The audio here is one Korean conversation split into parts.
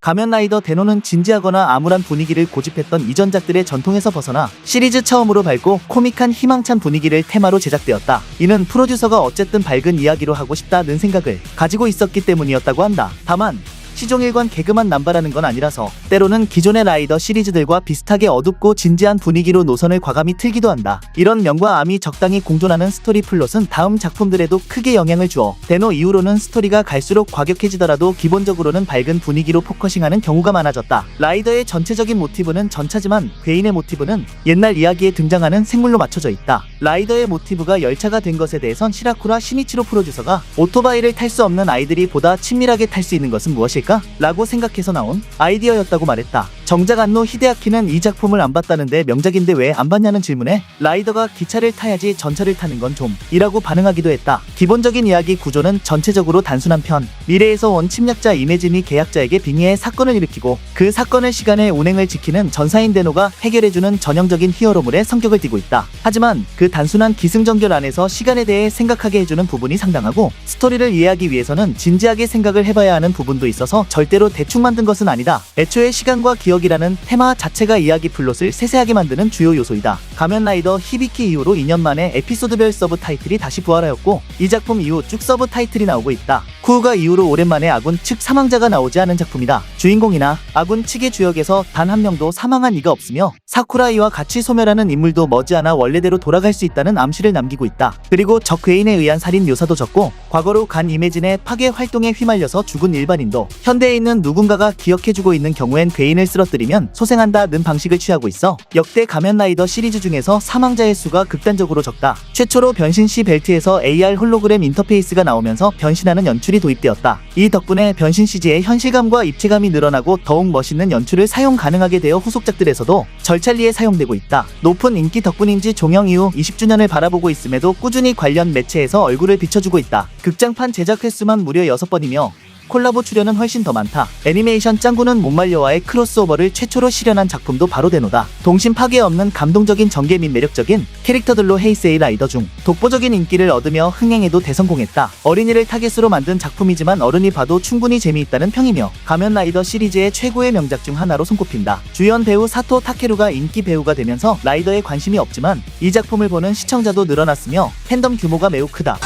가면라이더 데노는 진지하거나 암울한 분위기를 고집했던 이전작들의 전통에서 벗어나 시리즈 처음으로 밝고 코믹한 희망찬 분위기를 테마로 제작되었다. 이는 프로듀서가 어쨌든 밝은 이야기로 하고 싶다는 생각을 가지고 있었기 때문이었다고 한다. 다만 시종일관 개그만 남발하는 건 아니라서 때로는 기존의 라이더 시리즈들과 비슷하게 어둡고 진지한 분위기로 노선을 과감히 틀기도 한다. 이런 명과 암이 적당히 공존하는 스토리 플롯은 다음 작품들에도 크게 영향을 주어 데노 이후로는 스토리가 갈수록 과격해지더라도 기본적으로는 밝은 분위기로 포커싱하는 경우가 많아졌다. 라이더의 전체적인 모티브는 전차지만 괴인의 모티브는 옛날 이야기에 등장하는 생물로 맞춰져 있다. 라이더의 모티브가 열차가 된 것에 대해선 시라쿠라 시니치로 프로듀서가 오토바이를 탈 수 없는 아이들이 보다 친밀하게 탈 수 있는 것은 무엇일까? 라고 생각해서 나온 아이디어였다고 말했다. 정작 안노 히데아키는 이 작품을 안 봤다는데 명작인데 왜 안 봤냐는 질문에 라이더가 기차를 타야지 전차를 타는 건 좀 이라고 반응하기도 했다. 기본적인 이야기 구조는 전체적으로 단순한 편, 미래에서 온 침략자 이메진이 계약자에게 빙의해 사건을 일으키고 그 사건을 시간의 운행을 지키는 전사인 데노가 해결해주는 전형적인 히어로물의 성격을 띠고 있다. 하지만 그 단순한 기승전결 안에서 시간에 대해 생각하게 해주는 부분이 상당하고 스토리를 이해하기 위해서는 진지하게 생각을 해봐야 하는 부분도 있어서 절대로 대충 만든 것은 아니다. 애초에 시간과 기억이라는 테마 자체가 이야기 플롯을 세세하게 만드는 주요 요소이다. 가면라이더 히비키 이후로 2년 만에 에피소드별 서브 타이틀이 다시 부활하였고 이 작품 이후 쭉 서브 타이틀이 나오고 있다. 쿠우가 이후로 오랜만에 아군 측 사망자가 나오지 않은 작품이다. 주인공이나 아군 측의 주역에서 단 한 명도 사망한 이가 없으며 사쿠라이와 같이 소멸하는 인물도 머지않아 원래대로 돌아갈 수 있다는 암시를 남기고 있다. 그리고 적 괴인에 의한 살인 묘사도 적고 과거로 간 이매진의 파괴 활동에 휘말려서 죽은 일반인도 현대에 있는 누군가가 기억해주고 있는 경우엔 괴인을 쓰러뜨리면 소생한다는 방식을 취하고 있어 역대 가면라이더 시리즈 중에서 사망자의 수가 극단적으로 적다. 최초로 변신 시 벨트에서 AR 홀로그램 인터페이스가 나오면서 변신하는 연출이 도입되었다. 이 덕분에 변신 CG의 현실감과 입체감이 늘어나고 더욱 멋있는 연출을 사용 가능하게 되어 후속작들에서도 절찬리에 사용되고 있다. 높은 인기 덕분인지 종영 이후 20주년을 바라보고 있음에도 꾸준히 관련 매체에서 얼굴을 비춰주고 있다. 극장판 제작 횟수만 무려 6번이며 콜라보 출연은 훨씬 더 많다. 애니메이션 짱구는 못말려와의 크로스오버를 최초로 실현한 작품도 바로 데노다. 동심 파괴 없는 감동적인 전개 및 매력적인 캐릭터들로 헤이세이 라이더 중 독보적인 인기를 얻으며 흥행에도 대성공했다. 어린이를 타겟으로 만든 작품이지만 어른이 봐도 충분히 재미있다는 평이며 가면라이더 시리즈의 최고의 명작 중 하나로 손꼽힌다. 주연 배우 사토 타케루가 인기 배우가 되면서 라이더에 관심이 없지만 이 작품을 보는 시청자도 늘어났으며 팬덤 규모가 매우 크다.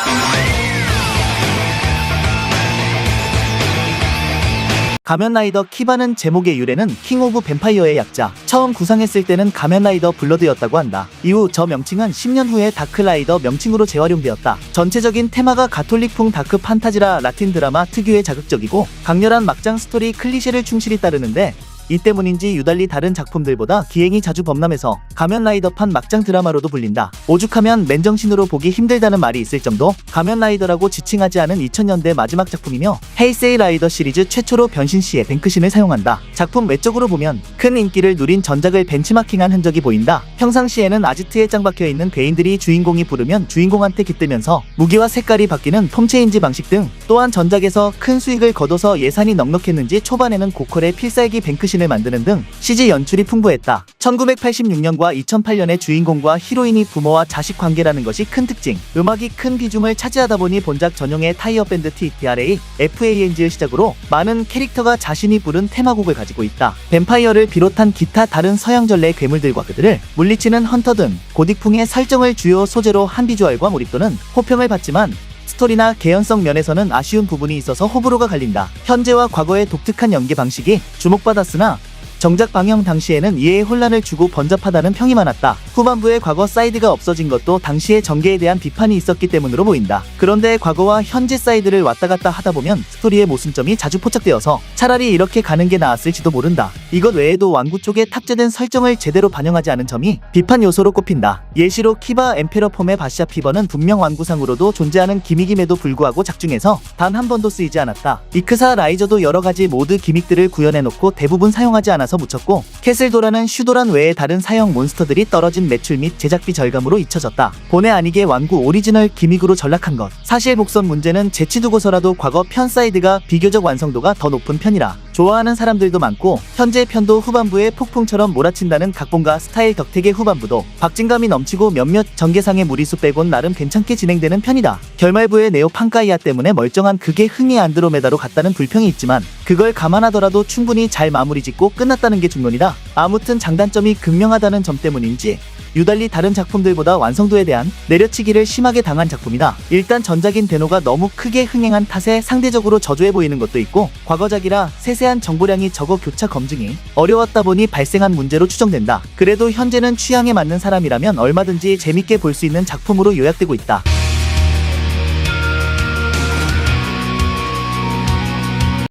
가면라이더 키바는 제목의 유래는 킹 오브 뱀파이어의 약자, 처음 구상했을 때는 가면라이더 블러드였다고 한다. 이후 저 명칭은 10년 후에 다크라이더 명칭으로 재활용되었다. 전체적인 테마가 가톨릭풍 다크 판타지라 라틴 드라마 특유의 자극적이고 강렬한 막장 스토리 클리셰를 충실히 따르는데 이 때문인지 유달리 다른 작품들보다 기행이 자주 범람해서 가면라이더판 막장 드라마로도 불린다. 오죽하면 맨정신으로 보기 힘들다는 말이 있을 정도 가면라이더라고 지칭하지 않은 2000년대 마지막 작품이며 헤이세이 라이더 시리즈 최초로 변신 시에 뱅크신을 사용한다. 작품 외적으로 보면 큰 인기를 누린 전작을 벤치마킹한 흔적이 보인다. 평상시에는 아지트에 짱 박혀있는 괴인들이 주인공이 부르면 주인공한테 깃들면서 무기와 색깔이 바뀌는 폼체인지 방식 등 또한 전작에서 큰 수익을 거둬서 예산이 넉넉했는지 초반에는 고퀄의 필살기 뱅크신을 만드는 등 CG 연출이 풍부했다. 1986년과 2008년의 주인공과 히로인이 부모와 자식 관계라는 것이 큰 특징. 음악이 큰 비중을 차지하다 보니 본작 전용의 타이어 밴드 TTRA, FANG를 시작으로 많은 캐릭터가 자신이 부른 테마곡을 가지고 있다. 뱀파이어를 비롯한 기타 다른 서양 전래 괴물들과 그들을 물리치는 헌터 등 고딕풍의 설정을 주요 소재로 한 비주얼과 몰입도는 호평을 받지만 스토리나 개연성 면에서는 아쉬운 부분이 있어서 호불호가 갈린다. 현재와 과거의 독특한 연기 방식이 주목받았으나 정작 방영 당시에는 이해의 혼란을 주고 번잡하다는 평이 많았다. 후반부에 과거 사이드가 없어진 것도 당시의 전개에 대한 비판이 있었기 때문으로 보인다. 그런데 과거와 현재 사이드를 왔다 갔다 하다 보면 스토리의 모순점이 자주 포착되어서 차라리 이렇게 가는 게 나았을지도 모른다. 이것 외에도 완구 쪽에 탑재된 설정을 제대로 반영하지 않은 점이 비판 요소로 꼽힌다. 예시로 키바 엠페러 폼의 바샤 피버는 분명 완구상으로도 존재하는 기믹임에도 불구하고 작중에서 단 한 번도 쓰이지 않았다. 이크사 라이저도 여러가지 모드 기믹들을 구현해놓고 대부분 사용하지 않아서 묻혔고 캐슬도라는 슈도란 외에 다른 사형 몬스터들이 떨어진 매출 및 제작비 절감으로 잊혀졌다. 본의 아니게 완구 오리지널 기믹으로 전락한 것. 사실 복선 문제는 재치 두고서라도 과거 편 사이드가 비교적 완성도가 더 높은 편이라 좋아하는 사람들도 많고 현재 편도 후반부에 폭풍처럼 몰아친다는 각본가 스타일 덕택의 후반부도 박진감이 넘치고 몇몇 전개상의 무리수 빼곤 나름 괜찮게 진행되는 편이다. 결말부의 네오 판카이아 때문에 멀쩡한 그게 흥의 안드로메다로 갔다는 불평이 있지만 그걸 감안하더라도 충분히 잘 마무리 짓고 끝났다는 게 중론이다. 아무튼 장단점이 극명하다는 점 때문인지 유달리 다른 작품들보다 완성도에 대한 내려치기를 심하게 당한 작품이다. 일단 전작인 데노가 너무 크게 흥행한 탓에 상대적으로 저조해 보이는 것도 있고 과거작이라 세세한 정보량이 적어 교차 검증이 어려웠다 보니 발생한 문제로 추정된다. 그래도 현재는 취향에 맞는 사람이라면 얼마든지 재밌게 볼 수 있는 작품으로 요약되고 있다.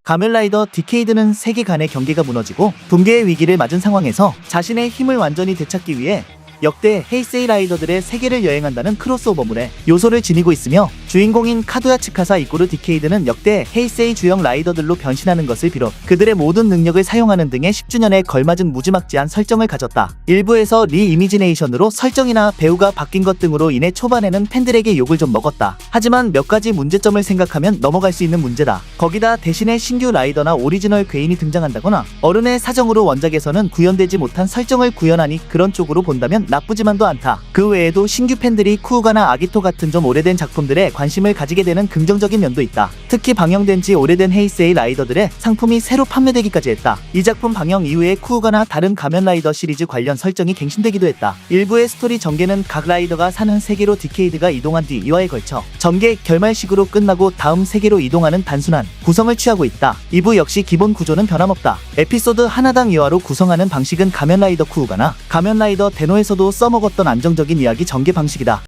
가면라이더 디케이드는 세계 간의 경계가 무너지고 붕괴의 위기를 맞은 상황에서 자신의 힘을 완전히 되찾기 위해 역대 헤이세이 라이더들의 세계를 여행한다는 크로스오버물의 요소를 지니고 있으며 주인공인 카도야 츠카사 이꼬르 디케이드는 역대 헤이세이 주역 라이더들로 변신하는 것을 비롯 그들의 모든 능력을 사용하는 등의 10주년에 걸맞은 무지막지한 설정을 가졌다. 일부에서 리이미지네이션으로 설정이나 배우가 바뀐 것 등으로 인해 초반에는 팬들에게 욕을 좀 먹었다. 하지만 몇 가지 문제점을 생각하면 넘어갈 수 있는 문제다. 거기다 대신에 신규 라이더나 오리지널 괴인이 등장한다거나 어른의 사정으로 원작에서는 구현되지 못한 설정을 구현하니 그런 쪽으로 본다면 나쁘지만도 않다. 그 외에도 신규 팬들이 쿠우가나 아기토 같은 좀 오래된 작품들에 관심을 가지게 되는 긍정적인 면도 있다. 특히 방영된 지 오래된 헤이세이 라이더들의 상품이 새로 판매되기까지 했다. 이 작품 방영 이후에 쿠우가나 다른 가면라이더 시리즈 관련 설정이 갱신되기도 했다. 일부의 스토리 전개는 각 라이더가 사는 세계로 디케이드가 이동한 뒤 2화에 걸쳐 전개 결말식으로 끝나고 다음 세계로 이동하는 단순한 구성을 취하고 있다. 2부 역시 기본 구조는 변함없다. 에피소드 하나당 2화로 구성하는 방식은 가면라이더 쿠우가나 가면라이더 데노에서도 써먹었던 안정적인 이야기 전개 방식이다.